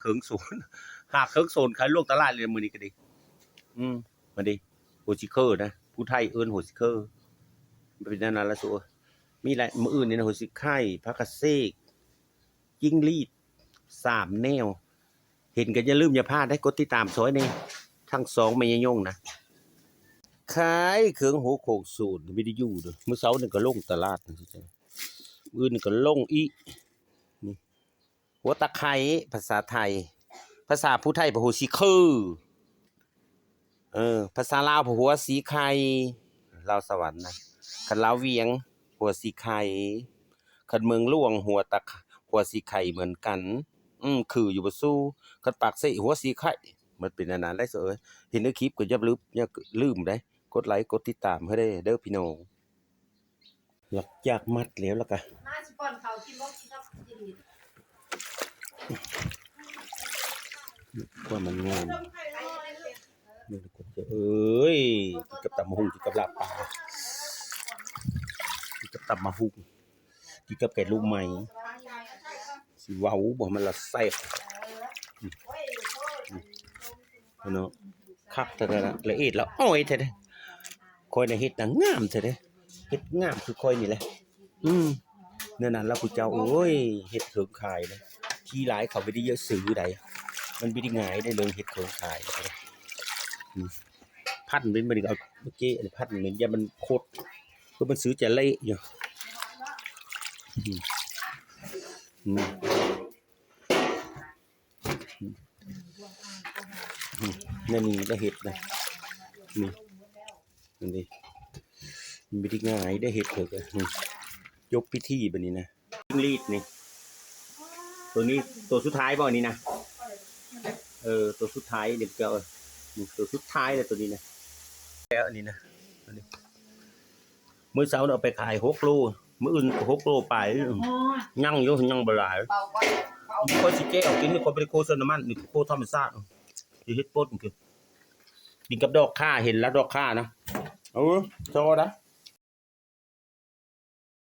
เคิงโซนหากเคิงโซนขายลวกตลาดเลยมือนี้ก็ดีมาดิโฮซิเคอร์นะผู้ไทยเอิ้นโฮซิเคอร์เป็นนั่นละสัวมีอะไรมืออื่นนี่นะโฮซิไข่พักกะเซกจิ้งรีด3 แนวเห็นกันอย่าลืมอย่าพลาดได้กดติดตามซอยนี่ทั้ง2ไม่ยงนะขายเครื่องหัวโขกสูตรวิทยุเด้อมื้อเช้านี่ก็ลงตลาดมื้ออื่นก็ลงอีนี่หัวตะไคร้ภาษาไทยภาษาผู้ไทยโฮซิเคอร์ภาษาลาวหัวสีไข่ลาวสวรรค์นะคันลาวเวียงหัวสีไข่คันเมืองหลวงหัวสีไข่เหมือนกันคืออยู่บ่สู้คันปากเสหัวสีไข่มันเป็นอันนั้นได้เสยเห็นในคลิปก็อย่าลืมได้กดไลค์กดติดตามให้ได้เด้อพี่น้องหลักจากมัดแล้วก็น่าสิป้อนเขากินบ่กินครับว่ามันงามนี่ทุกคนเอ้ยกับตำมะฮุ่งกับลาบปลากับตำมะฮุ่งกับแกงลูกไม้สิเว้าบ่มันละแซ่บเนาะคักแต่ละเอียดแล้วอ้อยแท้ๆคอยน่ะเฮ็ดน่ะงามแท้ๆเฮ็ดงามคือคอยนี่แหละเนั่นน่ะแล้วผู้เจ้าโอ้ยเฮ็ดเถิงขายเลยที่หลายเขาไม่ได้เยอะซื้อใดมันบ่ได้ง่ายได้เลยเฮ็ดเถิงขายพันเป็นมันเอาเมื่อกี้พันเหมือนอย่ามันโคตรเพราะมันซื้อจะเละอยู่นั่นนี่ได้เห็ดนะนี่มันไม่ได้ง่ายได้เห็ดเถอะยกพิธีแบบนี้นะจิ้งรีดนี่ตัวนี้ตัวสุดท้ายบ่อันนี้นะตัวสุดท้ายเดี๋ยวเจ้าตัวสุดท้ายเลยตัวนี้นะแล้วอันนี้นะมื้อเช้าเราไปขาย6 โลมื้ออื่น6 โลไปยั่งอยู่ยั่งบ่หลายคนสิแก้วกินนี่คนบ่ได้โฆษณามันนี่โคธรรมชาติสิเฮ็ดป่นคือกินกับดอกข่าเห็นแล้วดอกข่านะโซดา